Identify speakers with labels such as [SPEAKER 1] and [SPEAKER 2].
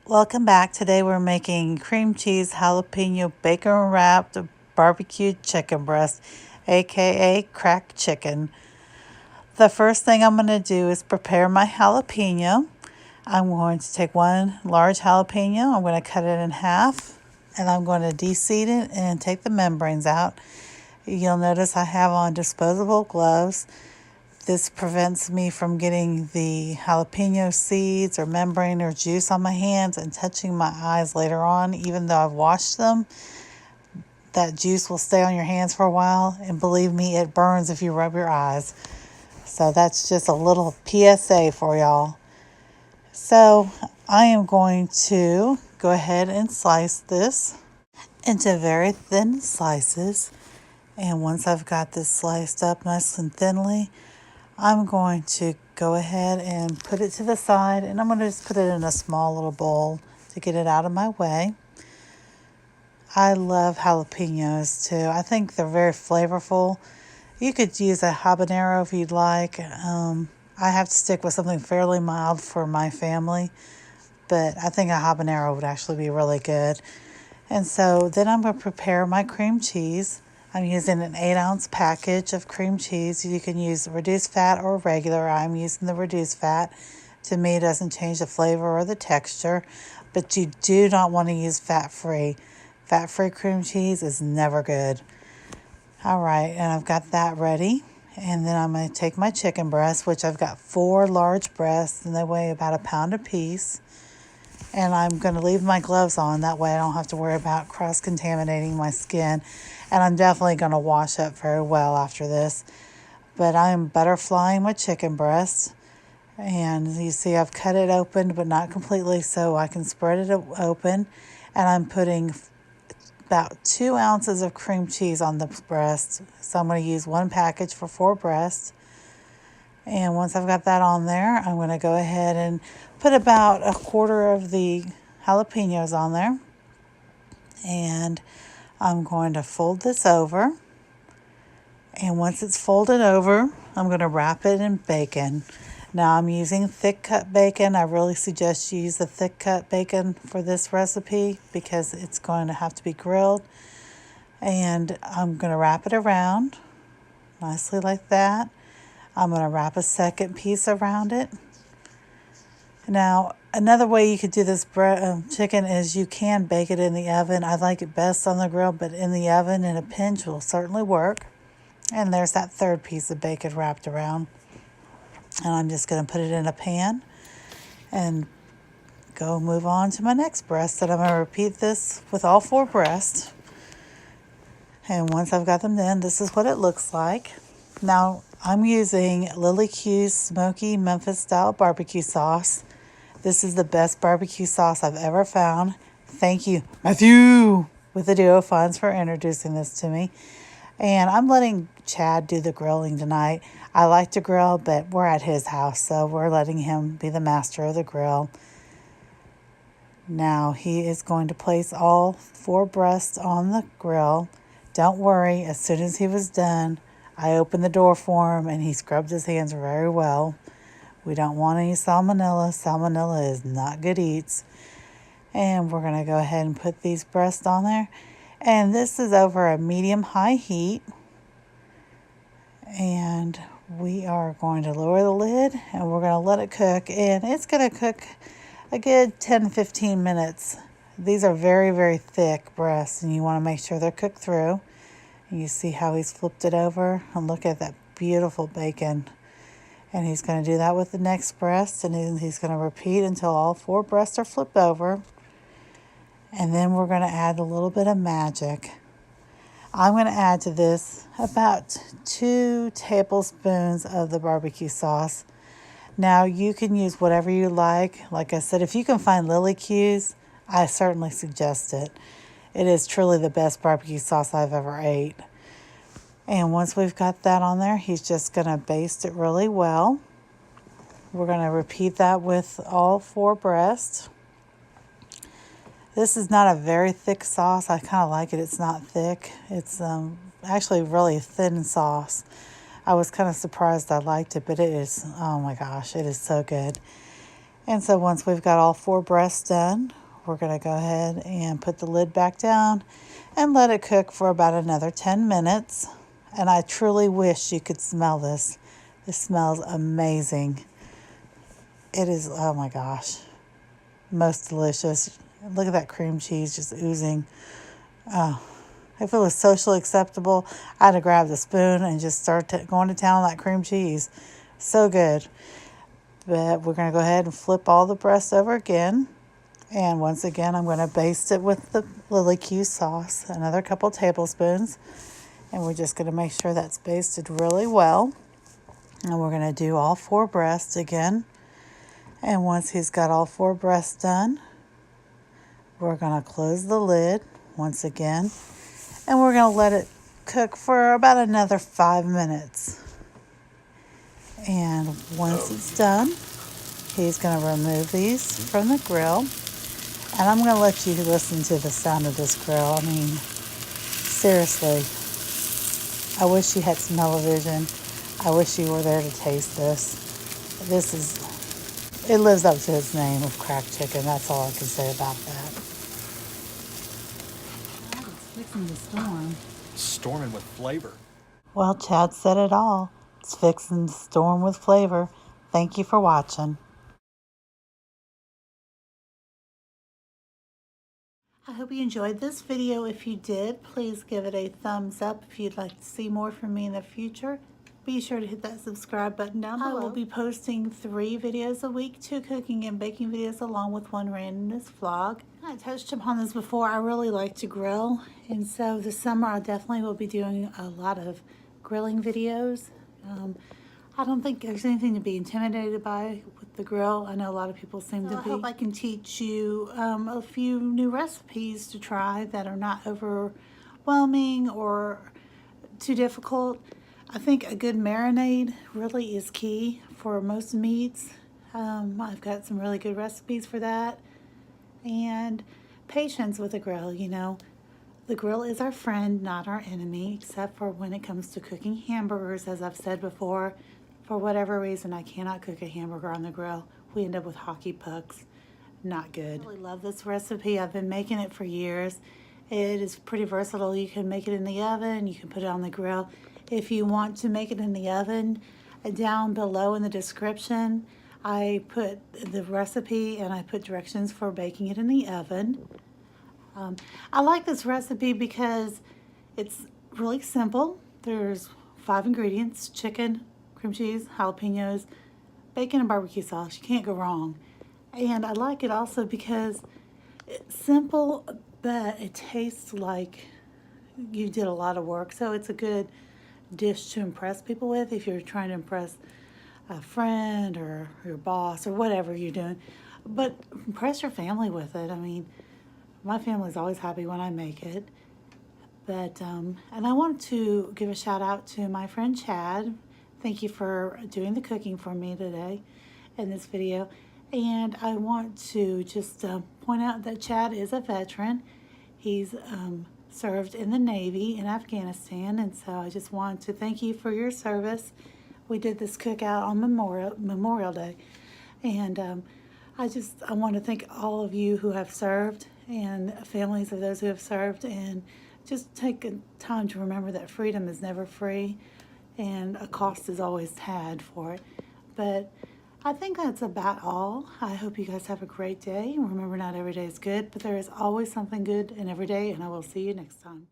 [SPEAKER 1] Welcome back. Today we're making cream cheese jalapeno bacon wrapped barbecue chicken breast, aka cracked chicken. The first thing I'm going to do is prepare my jalapeno. I'm going to take one large jalapeno, I'm going to cut it in half, and I'm going to de-seed it and take the membranes out. You'll notice I have on disposable gloves. This prevents me from getting the jalapeno seeds or membrane or juice on my hands and touching my eyes later on. Even though I've washed them, that juice will stay on your hands for a while, and believe me, it burns if you rub your eyes. So that's just a little PSA for y'all. So I am going to go ahead and slice this into very thin slices. And once I've got this sliced up nice and thinly, I'm going to go ahead and put it to the side, and I'm going to just put it in a small little bowl to get it out of my way. I love jalapenos too. I think they're very flavorful. You could use a habanero if you'd like. I have to stick with something fairly mild for my family, but I think a habanero would actually be really good. And so then I'm going to prepare my cream cheese. I'm using an 8-ounce package of cream cheese. You can use reduced fat or regular. I'm using the reduced fat. To me, it doesn't change the flavor or the texture, but you do not want to use fat-free. Fat-free cream cheese is never good. All right, and I've got that ready. And then I'm going to take my chicken breasts, which I've got 4 large breasts, and they weigh about a pound apiece. And I'm going to leave my gloves on. That way I don't have to worry about cross-contaminating my skin. And I'm definitely going to wash up very well after this. But I'm butterflying my chicken breast. And you see I've cut it open, but not completely, so I can spread it open. And I'm putting about 2 ounces of cream cheese on the breast. So I'm going to use 1 package for 4 breasts. And once I've got that on there, I'm going to go ahead and put about a quarter of the jalapenos on there. And I'm going to fold this over. And once it's folded over, I'm going to wrap it in bacon. Now I'm using thick cut bacon. I really suggest you use the thick cut bacon for this recipe because it's going to have to be grilled. And I'm going to wrap it around nicely like that. I'm going to wrap a second piece around it. Now, another way you could do this chicken is you can bake it in the oven. I like it best on the grill, but in the oven in a pinch will certainly work. And there's that third piece of bacon wrapped around. And I'm just going to put it in a pan and go move on to my next breast. And I'm going to repeat this with all 4 breasts. And once I've got them done, this is what it looks like. Now, I'm using LillieQ's Smoky Memphis Style Barbecue Sauce. This is the best barbecue sauce I've ever found. Thank you, Matthew, with the Duo Funds for introducing this to me. And I'm letting Chad do the grilling tonight. I like to grill, but we're at his house, so we're letting him be the master of the grill. Now, he is going to place all 4 breasts on the grill. Don't worry, as soon as he was done, I opened the door for him and he scrubbed his hands very well. We don't want any salmonella. Salmonella is not good eats. And we're going to go ahead and put these breasts on there. And this is over a medium-high heat. And we are going to lower the lid and we're going to let it cook. And it's going to cook a good 10-15 minutes. These are very, very thick breasts, and you want to make sure they're cooked through. And you see how he's flipped it over, and look at that beautiful bacon. And he's going to do that with the next breast, and he's going to repeat until all 4 breasts are flipped over. And then we're going to add a little bit of magic. I'm going to add to this about 2 tablespoons of the barbecue sauce. Now, you can use whatever you like. Like I said, if you can find LillieQ's, I certainly suggest it. It is truly the best barbecue sauce I've ever ate. And once we've got that on there, he's just going to baste it really well. We're going to repeat that with all 4 breasts. This is not a very thick sauce. I kind of like it. It's not thick. It's actually really thin sauce. I was kind of surprised I liked it, but it is, oh my gosh, it is so good. And so once we've got all 4 breasts done, we're going to go ahead and put the lid back down and let it cook for about another 10 minutes. And I truly wish you could smell this. This smells amazing. It is, oh my gosh, most delicious. Look at that cream cheese just oozing. Oh, if it was socially acceptable, I'd have grabbed a spoon and just going to town on that cream cheese. So good. But we're going to go ahead and flip all the breasts over again. And once again, I'm going to baste it with the LillieQ sauce, another couple tablespoons. And we're just going to make sure that's basted really well. And we're going to do all 4 breasts again. And once he's got all 4 breasts done, we're going to close the lid once again. And we're going to let it cook for about another 5 minutes. And once it's done, he's going to remove these from the grill. And I'm going to let you listen to the sound of this grill. I mean, seriously, I wish you had smell-o-vision. I wish you were there to taste this. It lives up to its name of cracked chicken. That's all I can say about that. It's fixing to storm.
[SPEAKER 2] Storming with flavor.
[SPEAKER 1] Well, Chad said it all. It's fixing to storm with flavor. Thank you for watching. I hope you enjoyed this video. If you did, please give it a thumbs up. If you'd like to see more from me in the future, be sure to hit that subscribe button down below. I will be posting 3 videos a week, 2 cooking and baking videos along with 1 randomness vlog. I touched upon this before. I really like to grill, and so this summer I definitely will be doing a lot of grilling videos. I don't think there's anything to be intimidated by with the grill. I know a lot of people seem to be. I hope I can teach you a few new recipes to try that are not overwhelming or too difficult. I think a good marinade really is key for most meats. I've got some really good recipes for that. And patience with the grill, you know. The grill is our friend, not our enemy, except for when it comes to cooking hamburgers, as I've said before. For whatever reason, I cannot cook a hamburger on the grill. We end up with hockey pucks. Not good. I really love this recipe. I've been making it for years. It is pretty versatile. You can make it in the oven. You can put it on the grill. If you want to make it in the oven, down below in the description, I put the recipe and I put directions for baking it in the oven. I like this recipe because it's really simple. There's 5 ingredients: chicken, cream cheese, jalapenos, bacon, and barbecue sauce. You can't go wrong. And I like it also because it's simple, but it tastes like you did a lot of work. So it's a good dish to impress people with if you're trying to impress a friend or your boss or whatever you're doing. But impress your family with it. I mean, my family's always happy when I make it. But, and I want to give a shout out to my friend Chad. Thank you for doing the cooking for me today in this video. And I want to just point out that Chad is a veteran. He's served in the Navy in Afghanistan, and so I just want to thank you for your service. We did this cookout on Memorial Day, and I want to thank all of you who have served and families of those who have served, and just take time to remember that freedom is never free and a cost is always had for it. But I think that's about all. I hope you guys have a great day. Remember, not every day is good, but there is always something good in every day, and I will see you next time.